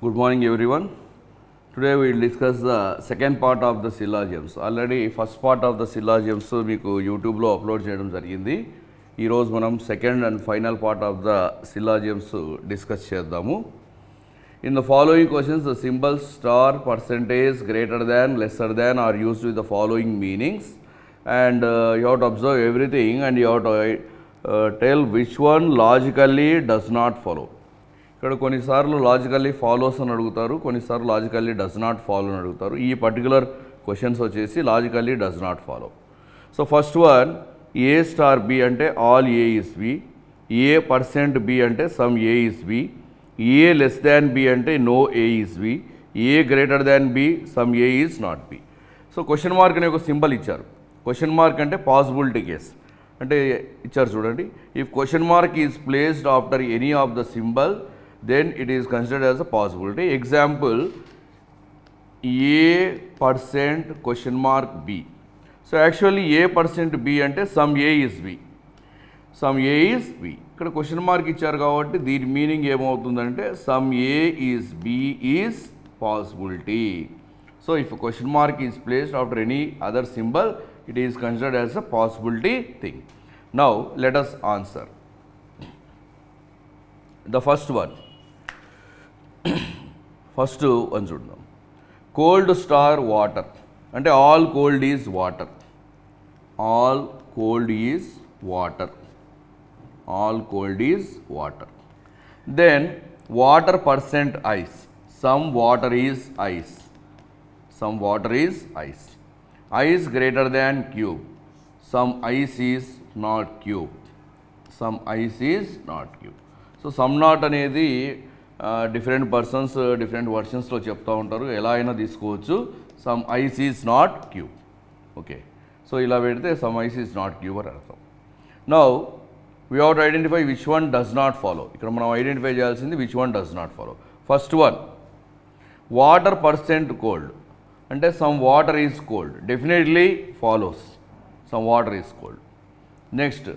Good morning everyone. Today we will discuss the second part of the syllogisms. Already first part of the syllogisms మీకు యూట్యూబ్లో upload చేయడం జరిగింది. ఈరోజు మనం second and final part of the syllogisms discuss చేద్దాము. In the following questions, the symbols star, percentage, greater than, lesser than are used with the following meanings, and you have to observe everything and you have to tell which one logically does not follow. ఇక్కడ కొన్నిసార్లు logically follows అని అడుగుతారు, కొన్నిసార్లు logically does not follow అని అడుగుతారు. ఈ particular questions వచ్చేసి logically does not follow. So first one, A star B అంటే all A is B, A percent B అంటే some A is B, A less than B అంటే no A is B, A greater than B some A is not B. So question mark అనే ఒక symbol ఇచ్చారు. Question mark అంటే possibility case అంటే ఇచ్చారు చూడండి. If question mark is placed after any of the symbol then it is considered as a possibility. Example, a% question mark b. So actually a% b అంటే some a is b, some a is b. ఇక్కడ question mark ఇచ్చారు కాబట్టి దీని meaning ఏమవుతుందంటే some a is b is possibility. So if a question mark is placed after any other symbol, it is considered as a possibility thing. Now let us answer the first one. First one చూద్దాం. Cold star water అంటే all cold is water, all cold is water, all cold is water. Then water percent ice, some water is ice, some water is ice. Ice greater than cube, some ice is not cube, some ice is not cube. So some not అనేది different persons different వర్షన్స్లో చెప్తూ ఉంటారు, ఎలా అయినా తీసుకోవచ్చు. Some ice is not cube. Okay, so ఇలా పెడితే some ice is not cube అని అర్థం. Now we have to identify which one does not follow. ఇక్కడ మనం ఐడెంటిఫై చేయాల్సింది which one does not follow. First one, water percent cold అంటే some water is cold, definitely follows, some water is cold. Next,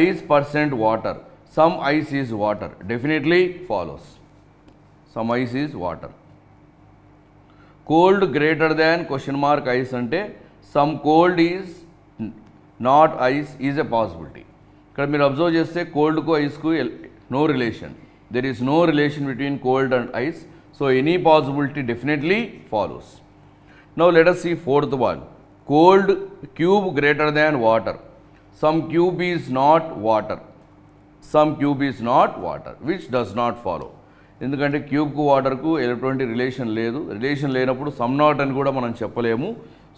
ice percent water, some ice is water, definitely follows, some ice is water. Cold greater than question mark ice అంటే some cold is not ice is a possibility. ఇక్కడ మీరు observe చేస్తే కోల్డ్కు ఐస్కు no relation, there is no relation between cold and ice. So any possibility definitely follows. Now let us see fourth one. Cold cube greater than water, some cube is not water, some cube is not water, which does not follow. ఎందుకంటే క్యూబ్కు వాటర్కు ఎటువంటి relation లేదు, relation లేనప్పుడు some not అని కూడా మనం చెప్పలేము.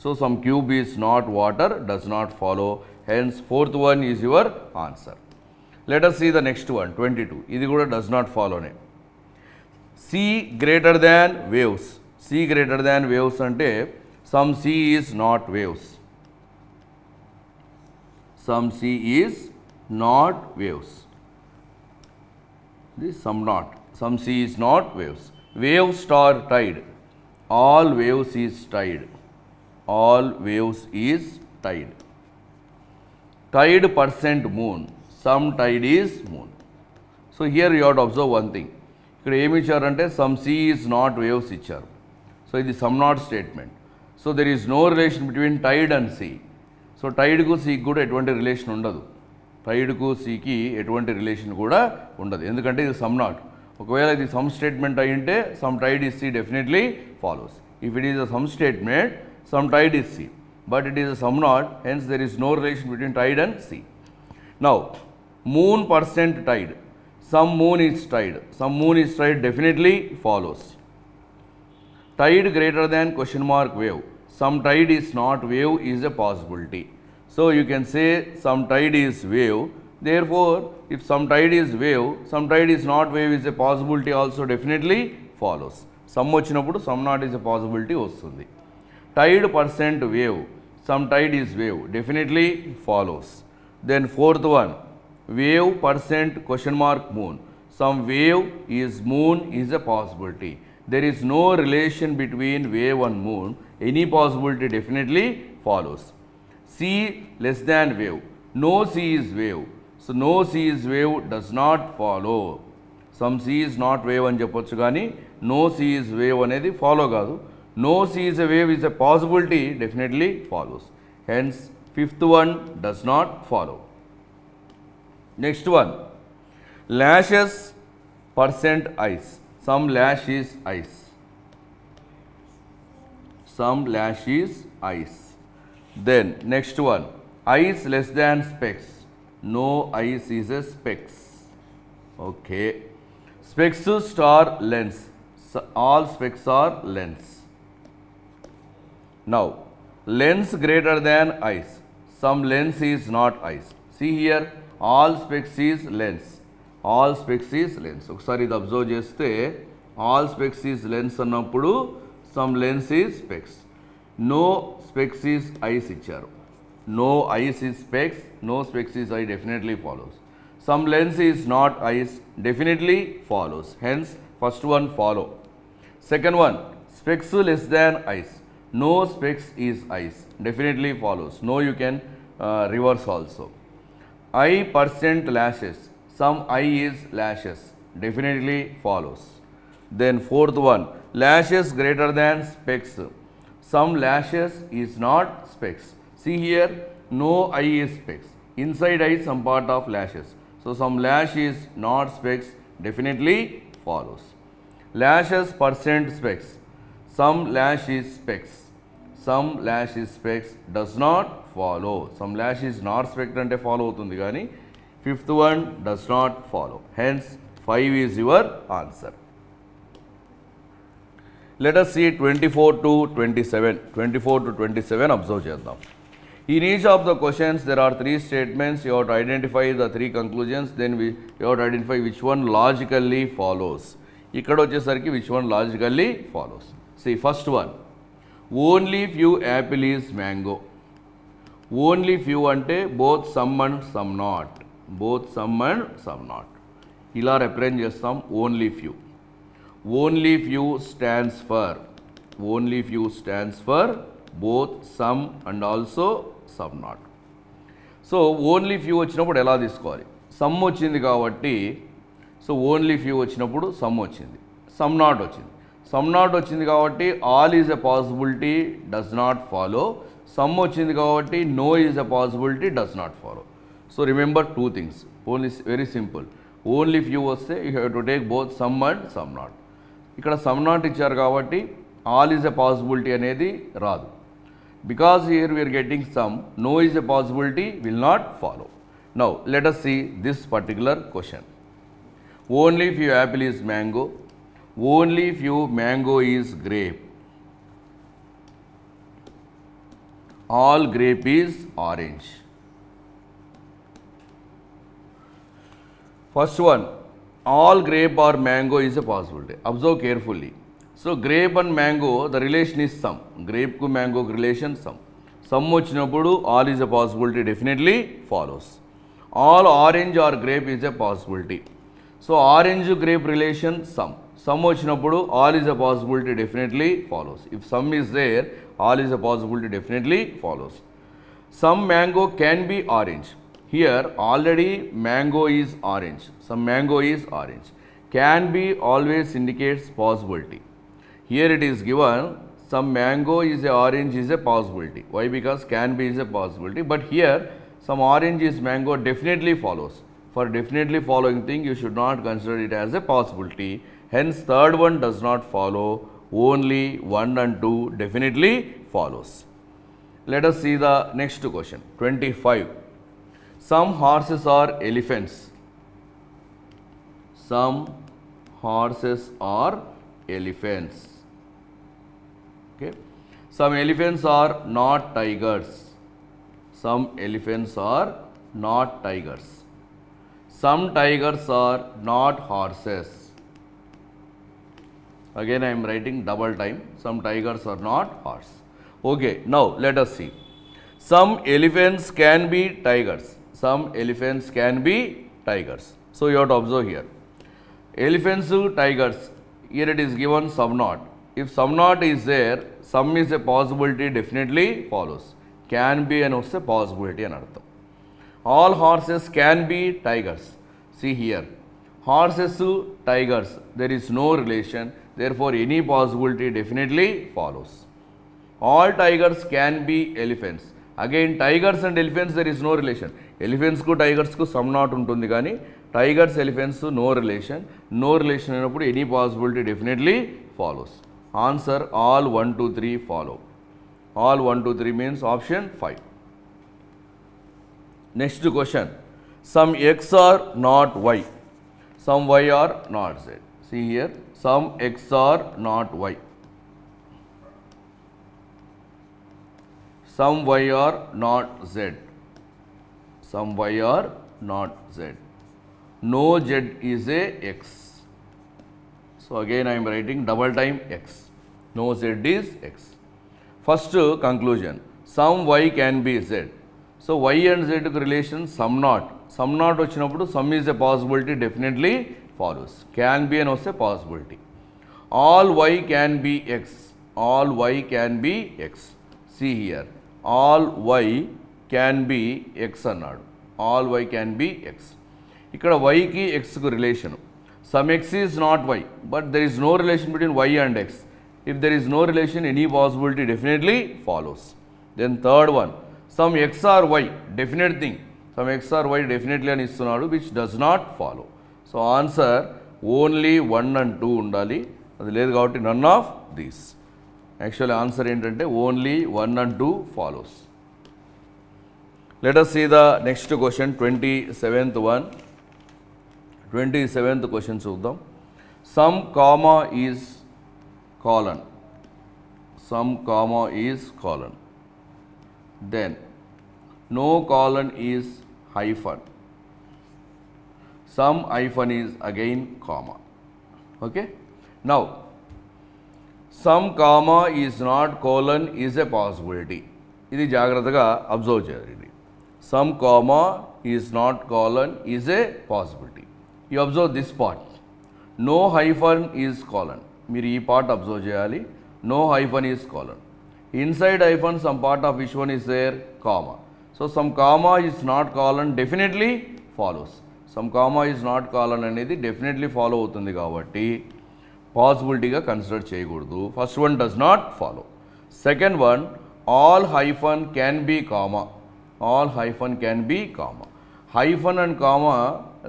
So some cube is not water does not follow, hence fourth one is your answer. Let us see the next one, 22. ఇది కూడా డస్ నాట్ ఫాలోనే. Sea greater than waves, sea greater than waves అంటే some sea is not waves, some sea is not waves, this some not. Some sea is not waves. Wave star tide, all waves is tide, all waves is tide. Tide percent moon, some tide is moon. So here you have to observe one thing. ఇక్కడ ఏమి ఇచ్చారంటే some sea is not waves ఇచ్చారు. So ఇది some not statement. సో there is no relation between tide and sea. So టైడ్కు సీకి కూడా ఎటువంటి రిలేషన్ ఉండదు, టైడ్కు సీకి ఎటువంటి రిలేషన్ కూడా ఉండదు, ఎందుకంటే ఇది some not. ఒకవేళ ఇది సమ్ స్టేట్మెంట్ అయ్యింటే some tide is sea definitely follows. If it is a some statement some tide is sea, but it is a some not, hence there is no relation between tide and C. Now moon percent tide, some moon is tide, some moon is tide, definitely follows. Tide greater than question mark wave, some tide is not wave is a possibility. So you can say some tide is wave. Therefore, if some tide is wave, some tide is not wave is a possibility also definitely follows. Some వచ్చినప్పుడు some not is a possibility వస్తుంది. Tide percent wave, some tide is wave, definitely follows. Then fourth one, wave percent question mark moon, some wave is moon is a possibility. There is no relation between wave and moon, any possibility definitely follows. Sea less than wave, no sea is wave. So no sea is wave does not follow. Some sea is not wave అని చెప్పొచ్చు కానీ no sea is wave అనేది follow కాదు. No sea is a wave is a possibility definitely follows. Hence fifth one does not follow. Next one, lashes percent ice. Some lash is ice. Some lash is ice. Then next one, ice less than specs. No ice is a specs. Okay. Specs star lens. So all specs are lens. Now lens greater than ice. Some lens is not ice. See here, all specs is lens. All specs is lens. ఒకసారి ఇది observe చేస్తే all specs is lens అన్నప్పుడు some lens is specs. No specs is ice ఇచ్చారు. No ice is specs. No specs is ice definitely follows. Some lens is not ice definitely follows. Hence first one follow. Second one, specs less than ice. No specs is ice definitely follows. No, you can reverse also. I percent lashes. Some I is lashes definitely follows. Then fourth one, lashes greater than specs. Some lashes is not specs. See here, no I is specs. Inside I some part of lashes. So some lash is not specs definitely follows. Lashes percent specs. Some lash is specs. Some lash is specs does not follow. Some lash is not specs ante follow avutundi gaani fifth one does not follow. Hence 5 is your answer. Let us see 24 to 27. 24 to 27 observe చేద్దాం. In each of the questions there are 3 statements. You have to identify the 3 conclusions. Then you have to identify which one logically follows. ఇక్కడ వచ్చేసరికి which one logically follows. See first one, only few apple is mango. Only few అంటే both some and some not. Both some and some not. ఇలా represent చేస్తాం only few. Only few stands for, only few stands for both some and also some not. So only few వచ్చినప్పుడు ఎలా తీసుకోవాలి? Some వచ్చింది కాబట్టి so only few వచ్చినప్పుడు some వచ్చింది, some not వచ్చింది. సమ్ నాట్ వచ్చింది కాబట్టి all is a possibility does not follow. Some వచ్చింది కాబట్టి no is a possibility does not follow. So remember 2 things. Only very simple. Only few వస్తే you have to take both some and some not. ఇక్కడ some not ఇచ్చారు కాబట్టి all is a possibility అనేది రాదు. Because here we are getting some, no is a possibility will not follow. Now let us see this particular question. Only few apple is mango. Only few mango is grape. All grape is orange. First one, all grape or mango is a possibility. Observe carefully. So grape and mango, the relation is sum. Grape ku mango relation sum. Sum వచ్చినప్పుడు all is a possibility definitely follows. All orange or grape is a possibility. So orange grape relation sum. Sum వచ్చినప్పుడు all is a possibility definitely follows. If sum is there, all is a possibility definitely follows. Some mango can be orange. Here already mango is orange. Some mango is orange. Can be always indicates possibility. Here it is given some mango is a orange is a possibility. Why? Because can be is a possibility. But here some orange is mango definitely follows. For definitely following thing you should not consider it as a possibility. Hence third one does not follow. Only 1 and 2 definitely follows. Let us see the next question. 25. Some horses are elephants. Some horses are elephants. Okay. Some elephants are not tigers. Some elephants are not tigers. Some tigers are not horses. Again I am writing double time. Some tigers are not horse. Okay. Now let us see. Some elephants can be tigers. Some elephants can be tigers. So you have to observe here. Elephants, tigers. Here it is given some not. If some not is there, some is a possibility definitely follows. Can be and also possibility and artham. All horses can be tigers. See here. Horses, tigers, there is no relation. Therefore, any possibility definitely follows. All tigers can be elephants. Again, tigers and elephants, there is no relation. Elephants ku tigers ku some not untundi gaani tigers elephants no relation. No relation అయినప్పుడు any possibility definitely follows. Answer all 1, 2, 3 follow. All 1, 2, 3 means option 5. Next question. Some x are not y. Some y are not z. See here, some x are not y. Some y are not z. Some y are not z. No z is a x. So again I am writing double time x. No z is x. First conclusion. Some y can be z. So y and z relation some not. Some not వచ్చినప్పుడు some is a possibility definitely follows. Can be and వస్తే possibility. All y can be x. All y can be x. See here. All y can be x అన్నాడు. All y can be x. ఇక్కడ y కి x కు relation. Some x is not y, but there is no relation between y and x. If there is no relation, any possibility definitely follows. Then third one, some x or y, definite thing. Some x or y definitely అని ఇస్తున్నాడు, which does not follow. So answer only 1 and 2 ఉండాలి. అది లేదు కాబట్టి none of these. Actually answer ఏంటంటే only 1 and 2 follows. Let us see the next question, 27th one. 27th question చూద్దాం. Some comma is colon. Some comma is colon. Then no colon is hyphen. Some hyphen is again comma. Okay. Now some comma is not colon is a possibility. ఇది జాగ్రత్తగా observe చేయాలి. Some comma is not colon is a possibility. You observe this part. No hyphen is colon. మీరు ఈ part observe చేయాలి. No hyphen is colon. Inside hyphen some part of which one is there? Comma. So some comma is not colon definitely follows. Some comma is not colon అనేది definitely follow అవుతుంది కాబట్టి పాసిబిలిటీగా consider చేయకూడదు. First one does not follow. Second one, all hyphen can be comma. All hyphen can be comma. Hyphen and comma,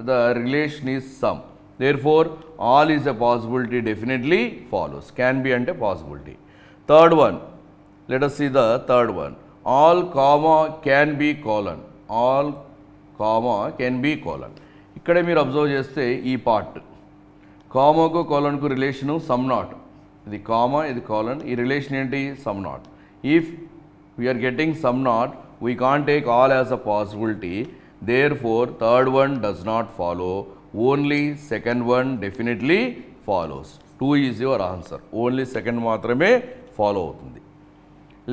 the relation is some. Therefore, all is a possibility definitely follows. Can be and a possibility. Third one, let us see the third one. All comma can be colon. All comma can be colon. ikkade meer observe cheste ee part comma ku colon ku relation some not. Idi comma, idi colon, ee relation enti some not. If we are getting some not, we can't take all as a possibility. Therefore, third one does not follow. Only second one definitely follows. 2 is your answer. Only second మాత్రమే follow అవుతుంది.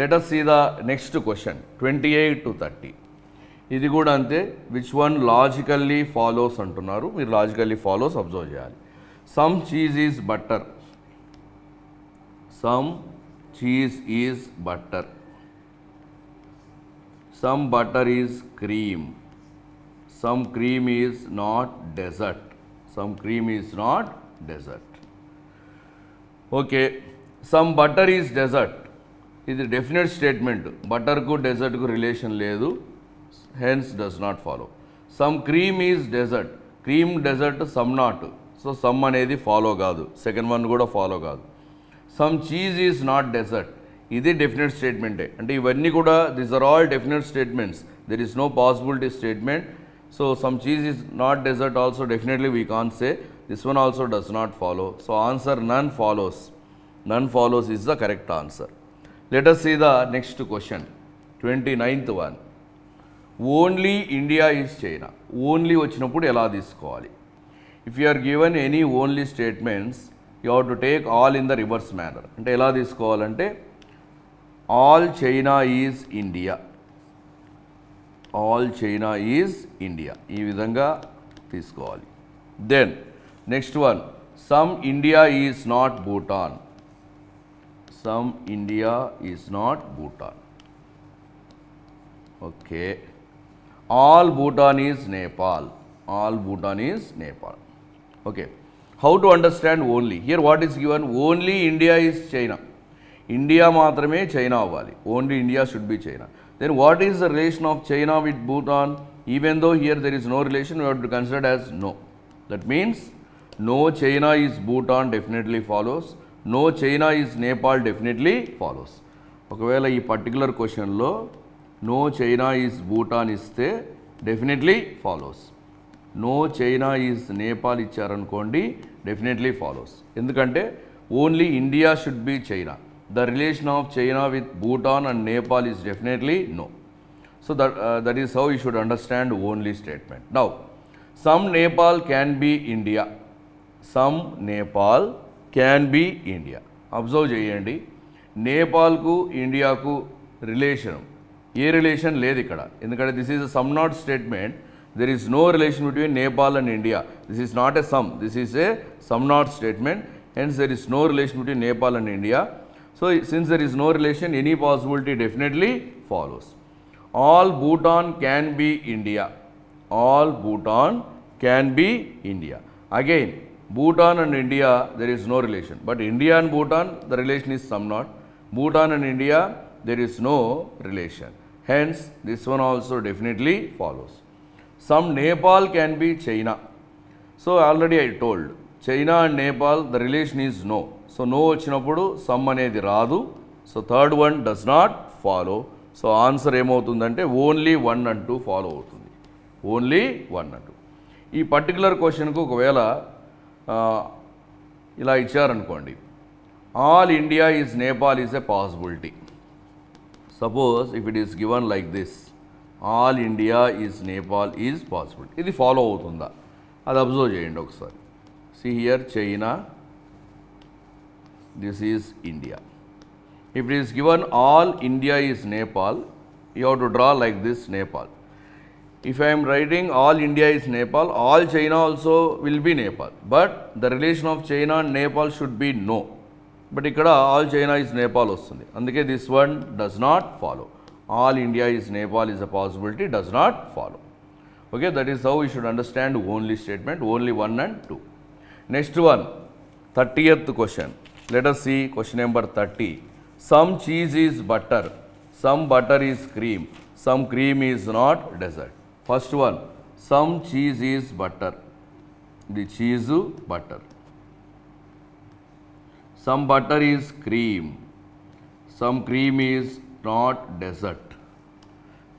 Let us see the next question, 28 to 30. ఇది కూడా అంతే. Which one logically follows అంటున్నారు. మీరు logically follows observe చేయాలి. Some cheese is butter. Some cheese is butter. Some butter is cream. Some cream is not dessert. Some cream is not dessert. Okay. Some butter is dessert. ఇది definite statement. బటర్కు డెజర్ట్కు relation లేదు, hence does not follow. Some cream is dessert. Cream dessert some not. So some అనేది follow కాదు. Second one కూడా follow కాదు. Some cheese is not dessert. ఇది definite స్టేట్మెంటే. అంటే ఇవన్నీ కూడా these are all definite statements. There is no possibility statement. So some cheese is not dessert also definitely we can't say. This one also does not follow. So answer none follows. None follows is the correct answer. Let us see the next question, 29th one. Only India is China. Only వచ్చినప్పుడు ఎలా తీసుకోవాలి? If you are given any only statements, you have to take all in the reverse manner. అంటే ఎలా తీసుకోవాలంటే all China is India. All China is India. ఈ విధంగా తీసుకోవాలి. Then next one, some India is not Bhutan. Some India is not Bhutan. Okay. All Bhutan is Nepal. All Bhutan is Nepal. Okay. How to understand only? Here what is given? Only India is China. India మాత్రమే China అవ్వాలి. Only India should be China. Then what is the relation of China with Bhutan? Even though here there is no relation, we have to consider as no. That means no China is Bhutan definitely follows. No China is Nepal definitely follows. ఒకవేళ ఈ particular క్వశ్చన్లో no China is Bhutan ఇస్తే definitely follows. No China is Nepal ఇచ్చారనుకోండి definitely follows. ఎందుకంటే only India should be China. The relation of China with Bhutan and Nepal is definitely no. So that is how you should understand only statement. Now some Nepal can be India. Some Nepal can be India. Observe చేయండి, నేపాల్కు ఇండియాకు relation ఏ relation లేదు ఇక్కడ. ఎందుకంటే this is a some not statement. There is no relation between Nepal and India. This is not a some, this is a some not statement. Hence there is no relation between Nepal and India. So since there is no relation, any possibility definitely follows. All Bhutan can be India. All Bhutan can be India. Again, Bhutan and India, there is no relation. But India and Bhutan, the relation is some not. Bhutan and India, there is no relation. Hence, this one also definitely follows. Some Nepal can be China. So, already I told, China and Nepal, the relation is no. So, no vachinappudu some anedi raadu. So, third one does not follow. So, answer ఏమవుతుందంటే only 1 and 2 follow అవుతుంది. Only 1 and 2. ఈ particular క్వశ్చన్కు ఒకవేళ ఇలా ఇచ్చారనుకోండి, all India is Nepal is a possibility. Suppose if it is given like this, all India is Nepal is possibility, ఇది follow అవుతుందా అది observe చేయండి ఒకసారి. See here China, this is India. If it is given all India is Nepal, you have to draw like this Nepal. If I am writing all India is Nepal, all China also will be Nepal. But the relation of China and Nepal should be no. But ikkada all China is Nepal vastundi. Anduke this one does not follow. All India is Nepal is a possibility, does not follow. Okay, that is how we should understand only statement, only 1 and 2. Next one, 30th question. Let us see question number 30. Some cheese is butter, some butter is cream, some cream is not dessert. First one, some cheese is butter. The cheese butter. Some butter is cream. Some cream is not dessert.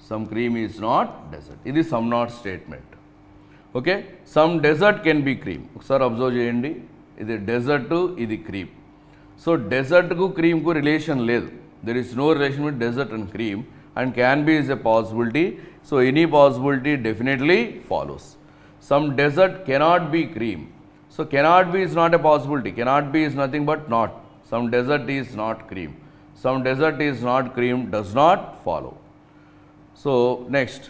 Some cream is not dessert. It is some not statement. Okay? Some dessert can be cream. Okasari observe cheyandi. Idi dessert, idi cream. So dessert ku cream ku relation లేదు. There is no relation with dessert and cream, and can be is a possibility. So any possibility definitely follows. Some dessert cannot be cream. So cannot be is not a possibility. Cannot be is nothing but not. Some dessert is not cream. Some dessert is not cream does not follow. So next,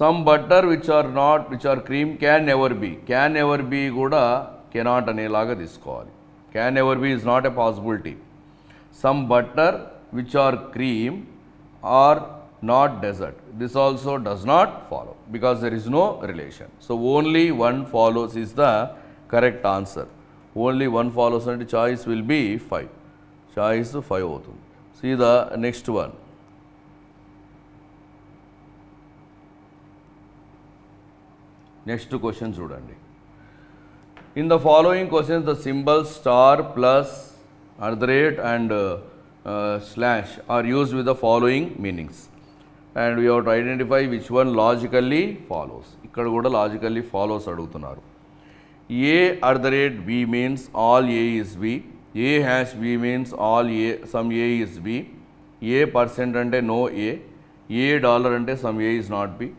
some butter which are cream can never be. Can never be kuda cannot అనేలాగా తీసుకోవాలి. Can never be is not a possibility. Some butter which are cream are not dessert. This also does not follow because there is no relation. So only one follows is the correct answer. Only one follows and choice will be 5. Choice 5 అవుతుంది. See the next one. Next question చూడండి. In the following questions, the symbols star, plus, @ and slash are used with the following meanings. And we have to identify which one logically follows. ఇక్కడ కూడా logically follows అడుగుతున్నారు. A @ B means all A is B. A # B means all A, some A is B. A % అంటే no A. A dollar అంటే some A is not B.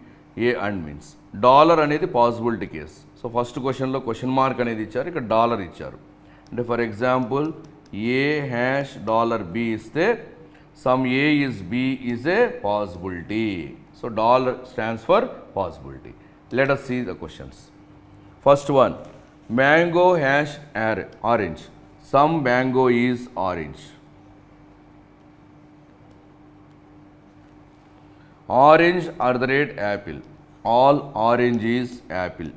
A and means. Dollar అనేది possibility case. So first క్వశ్చన్లో question mark అనేది ఇచ్చారు, ఇక్కడ dollar ఇచ్చారు. అంటే for example A#$B ఇస్తే some A is B is a possibility. So dollar stands for possibility. Let us see the questions. First one, mango # orange. Some mango is orange. Orange @ apple. All orange is apple.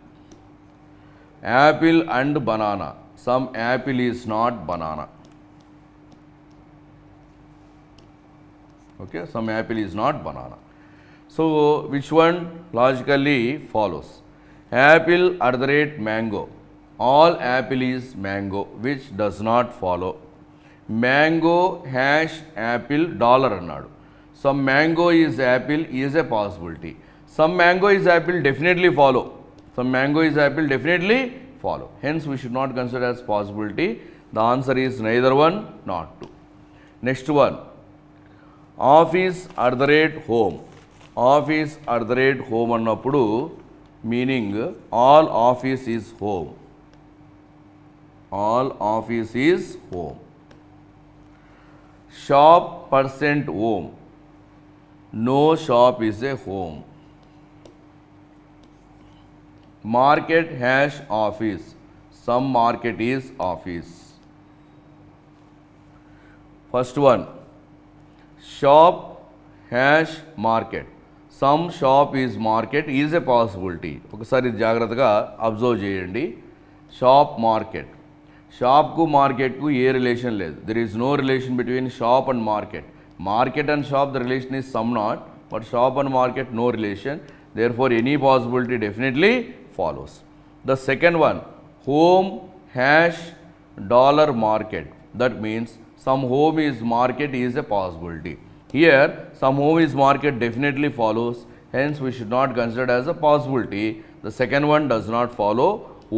Apple and banana. Some apple is not banana. Okay, some apple is not banana. So which one logically follows? Apple at the rate mango. All apple is mango, which does not follow. Mango hash apple dollar అన్నాడు. Some mango is apple is a possibility. Some mango is apple definitely follow. Some mango is apple definitely follow. Hence we should not consider as possibility. The answer is neither one, not two. Next one. Office at the rate home. Office at the rate home అన్నప్పుడు meaning all office is home. All office is home. Shop percent home. No shop is a home. Market hash office. Some market is office. First one. Shop hash market. Some shop is market is a possibility. ఒకసారి జాగ్రత్తగా observe చేయండి. Shop market. షాప్కు మార్కెట్కు ఏ relation లేదు. There is no relation between shop and market. Market and shop the relation is some not, but shop and market no relation. Therefore any possibility definitely follows. The second one, home hash dollar market. That means some home is market is a possibility. Here some home is market definitely follows. Hence we should not consider as a possibility. The second one does not follow.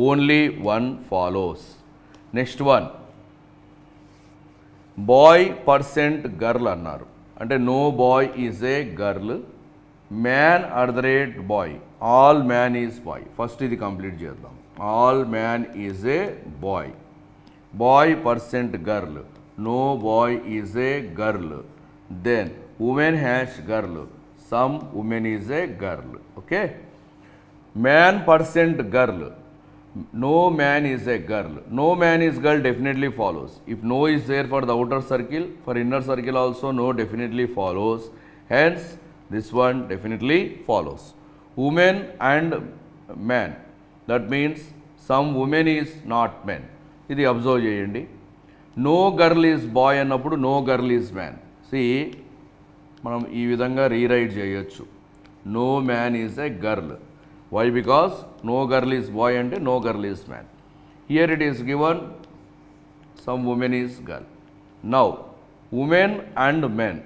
Only one follows. Next one. Boy percent girl అన్నారు. అంటే no boy is a girl. Man at the rate boy. All man is boy. First ఇది complete చేద్దాం. All man is a boy. Boy percent girl. No boy is a girl. Then woman hash girl. Some woman is a girl. Okay. Man percent girl. No man is a girl. No man is girl definitely follows. If no is there for the outer circle, for inner circle also no definitely follows. Hence this one definitely follows. Woman and man. That means some woman is not men. ఇది observe చేయండి. No girl is boy అన్నప్పుడు no girl is man. మనం ఈ విధంగా rewrite చేయొచ్చు. No man is a girl. Why? Because no girl is boy అంటే no girl is man. Here it is given some women is girl. Now women and men.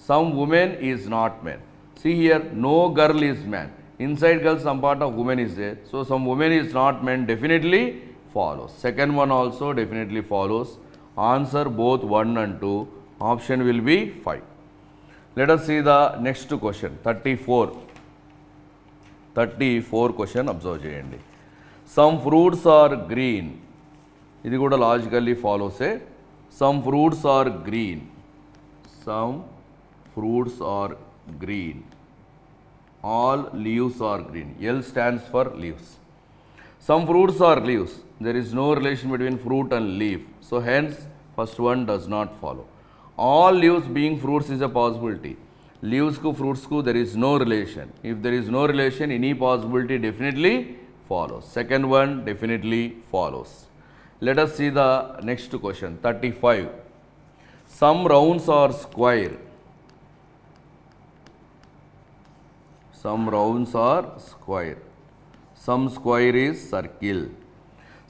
Some women is not men. See here, no girl is man. Inside girl some part of woman is there. So some woman is not man definitely follows. Second one also definitely follows. Answer both 1 and 2. Option will be 5. Let us see the next question. 34. 34 question observe cheyandi. Some fruits are green. ఇది కూడా logically follows. Some fruits are green. Some fruits are green. All leaves are green. L stands for leaves. Some fruits are leaves. There is no relation between fruit and leaf. So hence first one does not follow. All leaves being fruits is a possibility. Leaves ku fruits ku there is no relation. If there is no relation, any possibility definitely follows. Second one definitely follows. Let us see the next question. 35. Some rounds are square. Some rounds are square. Some square is circle.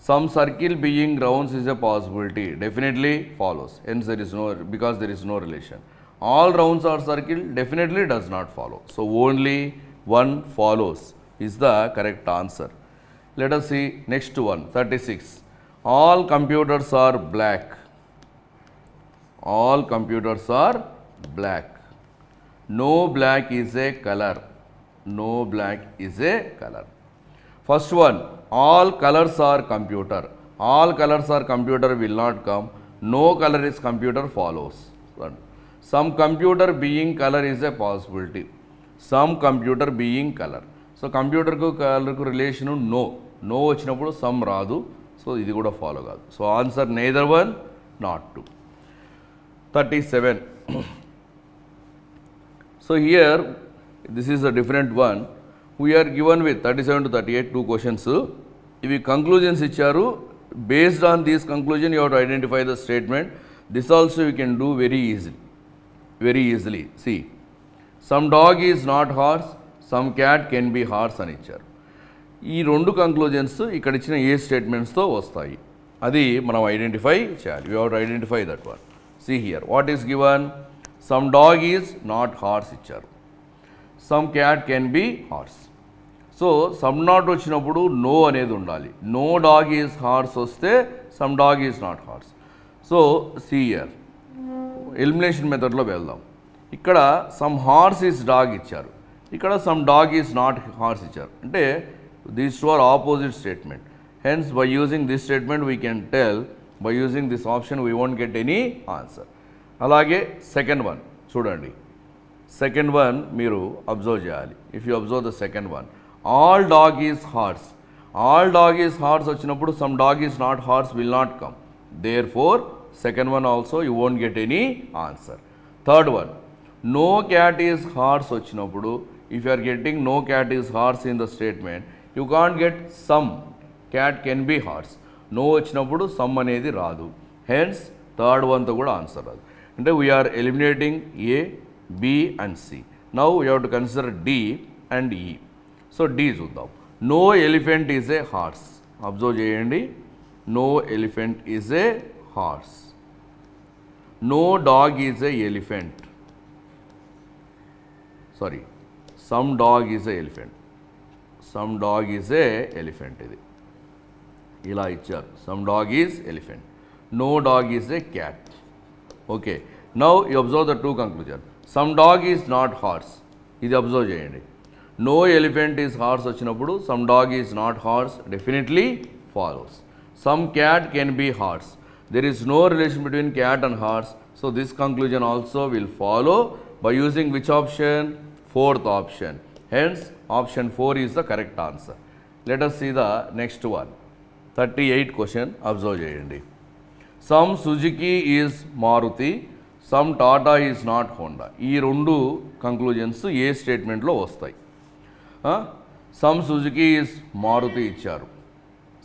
Some circle being rounds is a possibility. Definitely follows. Hence there is no, because there is no relation. All rounds are circle definitely does not follow. So only one follows is the correct answer. Let us see next one. 36. All computers are black. All computers are black. No black is a color. No black is a color. First one, all colors are computer. All colors are computer will not come. No color is computer follows. Some computer being color is a possibility. Some computer being color. So computer ku color ku relation no. No వచ్చినప్పుడు some రాదు. So ఇది కూడా follow కాదు. So answer neither one, not two. 37. So here this is a different one. We are given with 37 to 38 two questions. ఇవి conclusions ఇచ్చారు. Based on these conclusion you have to identify the statement. This also you can do very easily. See some dog is not horse, some cat can be horse అని ఇచ్చారు. ఈ రెండు conclusions ఇక్కడ ఇచ్చిన ఏ స్టేట్మెంట్స్తో వస్తాయి అది మనం ఐడెంటిఫై చేయాలి. You have to identify that one. See here what is given, some dog is not horse ఇచ్చారు, some cat can be horse. So some not వచ్చినప్పుడు నో అనేది ఉండాలి. నో డాగ్ ఈజ్ హార్స్ వస్తే some dog is not horse. So see here elimination మెథడ్లో వెళ్దాం. ఇక్కడ some horse is dog ఇచ్చారు, ఇక్కడ some dog is not horse ఇచ్చారు. అంటే these two are opposite statement. Hence by using this statement we can tell, by using this option we won't get any answer. అలాగే second one చూడండి. Second one మీరు observe చేయాలి. If you observe the second one, all dog is horse. All dog is horse వచ్చినప్పుడు some dog is not horse will not come. Therefore second one also you won't get any answer. Third one, no cat is horse వచ్చినప్పుడు, if you are getting no cat is horse in the statement, you can't get some cat can be horse. No వచ్చినప్పుడు some అనేది రాదు. Hence third వన్తో కూడా answer రాదు. అంటే we are eliminating A, B and C. Now you have to consider D and E. So D చూద్దాం. నో elephant is a horse. Observe చేయండి. No elephant is a horse. No dog is a elephant. Sorry, some dog is a elephant. Some dog is a elephant. ఇది ఇలా ఇచ్చారు. Some dog is elephant. No dog is a cat. Okay, now you observe the two conclusion. Some dog is not horse, ఇది observe చేయండి. No elephant is horse వచ్చినప్పుడు some dog is not horse definitely follows. Some cat can be horse. There is no relation between cat and horse. So this conclusion also will follow by using which option? Fourth option. Hence option 4 is the correct answer. Let us see the next one. 38 question. Observe cheyandi. Some Suzuki is Maruti, some Tata is not Honda. ఈ రెండు conclusions ఏ స్టేట్మెంట్లో వస్తాయి? Some Suzuki is Maruti ఇచ్చారు,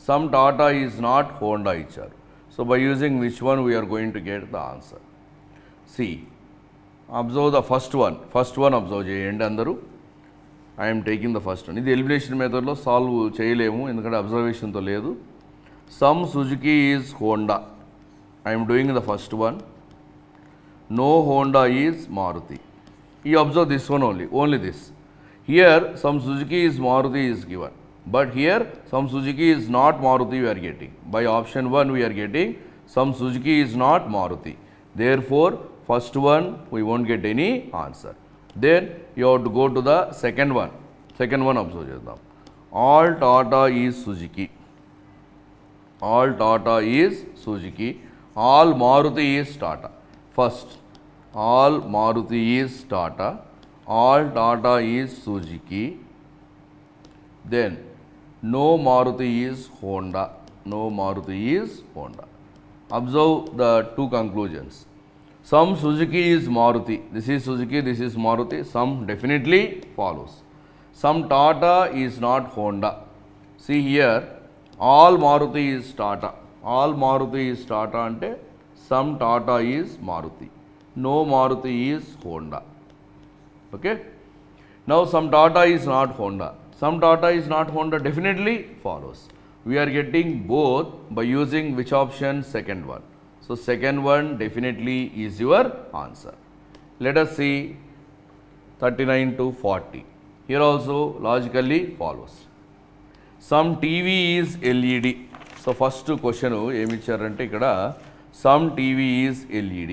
some Tata is not Honda ఇచ్చారు. So by using which one we are going to get the answer? See observe the first one observe చేయండి అందరూ. I'm taking the first one. ఇది elimination మెథడ్లో solve చేయలేము ఎందుకంటే అబ్జర్వేషన్తో లేదు. Some Suzuki is Honda. I'm doing the first one. No Honda is Maruti. You observe this one only this. Here some Suzuki is Maruti is given, but here some Suzuki is not Maruti we are getting. By option 1 we are getting some Suzuki is not Maruti. Therefore first one we won't get any answer. Then you have to go to the second one. Second one observe chedam. All Tata is Suzuki. All Tata is Suzuki. All Maruti is Tata. First, all Maruti is Tata. All Tata is Suzuki. Then no Maruti is Honda. No Maruti is Honda. Observe the two conclusions. Some Suzuki is Maruti. This is Suzuki, this is Maruti. Some definitely follows. Some Tata is not Honda. See here, all Maruti is Tata. All Maruti is Tata ante some Tata is Maruti. No Maruti is Honda. Okay. Now some Tata is not Honda. Some Tata is not Honda definitely follows. We are getting both by using which option? Second one. So second one definitely is your answer. Let us see 39 to 40. Here also logically follows. Some TV is LED. So first question ఏమి ఇచ్చారంటే ఇక్కడ some TV is LED.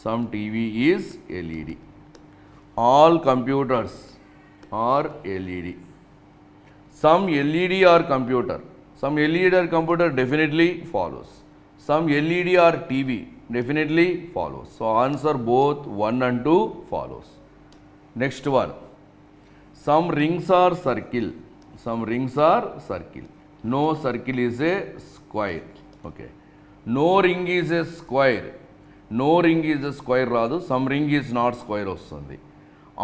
Some TV is LED. All computers are LED. Some LED are computer. Some LED are computer definitely follows. Some LED are TV definitely follows. So answer both 1 and 2 follows. Next one. Some rings are circle. Some rings are circle. No circle is a square. Okay. No ring is a square. No ring is a square రాదు. Some ring is not square వస్తుంది.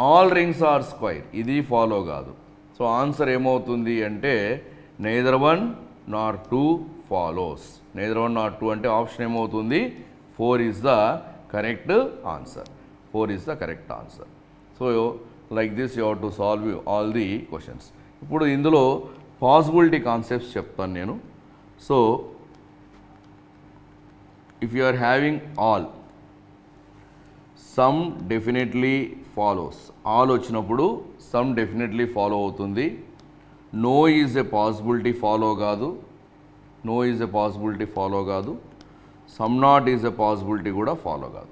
All rings are square. ఇది follow కాదు. So answer ఏమవుతుంది అంటే neither 1 nor 2 follows. Neither 1 nor 2 అంటే option ఏమవుతుంది? 4 is the correct answer. 4 is the correct answer. So like this you have to solve all the questions. ఇప్పుడు ఇందులో possibility concepts చెప్తాను నేను. So if you are having all, some definitely follows. All వచ్చినప్పుడు some definitely follow అవుతుంది. No is a possibility follow కాదు. No is a possibility follow కాదు. Some not is a possibility కూడా follow కాదు.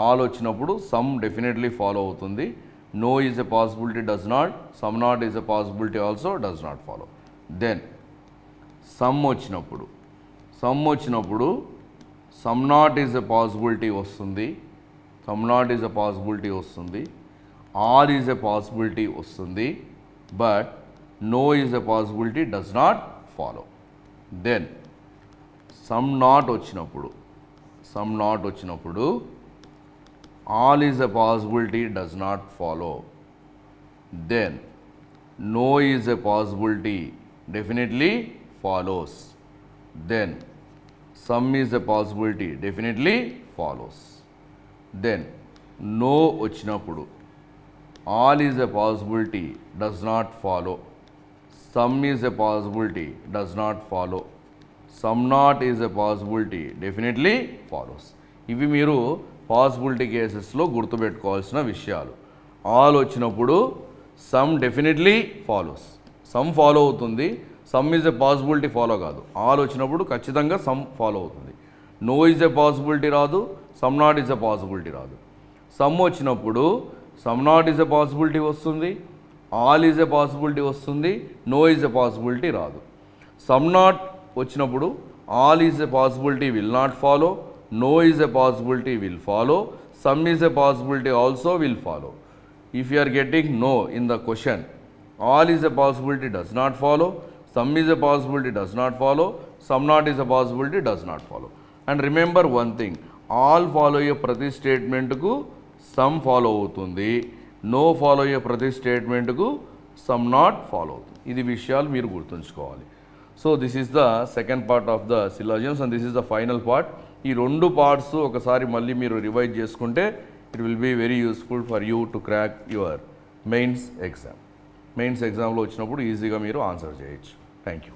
All వచ్చినప్పుడు some definitely follow అవుతుంది. No is a possibility does not. Some not is a possibility also does not follow. Then some వచ్చినప్పుడు some not is a possibility వస్తుంది. Some not is a possibility వస్తుంది. Or is a possibility వస్తుంది. But no is a possibility does not follow. Then some not వచ్చినప్పుడు all is a possibility does not follow. Then no is a possibility definitely follows. Then some is a possibility definitely follows. Then no వచ్చినప్పుడు all is a possibility does not follow. Some is a possibility does not follow. Some not is a possibility definitely follows. ఇవి మీరు possibility కేసెస్లో గుర్తుపెట్టుకోవాల్సిన విషయాలు. All వచ్చినప్పుడు some definitely follows. Some follow అవుతుంది. Some is a possibility follow కాదు. All వచ్చినప్పుడు ఖచ్చితంగా సమ్ ఫాలో అవుతుంది. నో ఈజ్ ఎ పాసిబిలిటీ రాదు. Some not is a possibility రాదు. సమ్ వచ్చినప్పుడు some not is a possibility వస్తుంది. ఆల్ ఈజ్ ఎ పాసిబిలిటీ వస్తుంది. నో ఈజ్ ఎ పాసిబిలిటీ రాదు. సమ్ నాట్ వచ్చినప్పుడు all is a possibility will not follow. No is a possibility will follow. Some is a possibility also will follow. If you are getting no in the question, all is a possibility does not follow. Some is a possibility does not follow. Some not is a possibility does not follow. And remember one thing, all follow a ప్రతి స్టేట్మెంట్కు some follow అవుతుంది. No follow a ప్రతి స్టేట్మెంట్కు some not follow అవుతుంది. ఇది విషయాలు మీరు గుర్తుంచుకోవాలి. So this is the second part of the syllogisms and this is the final part. ఈ రెండు పార్ట్స్ ఒకసారి మళ్ళీ మీరు రివైజ్ చేసుకుంటే it will be very useful for you to crack your mains exam. Mains ఎగ్జామ్లో వచ్చినప్పుడు ఈజీగా మీరు ఆన్సర్ చేయొచ్చు. Thank you.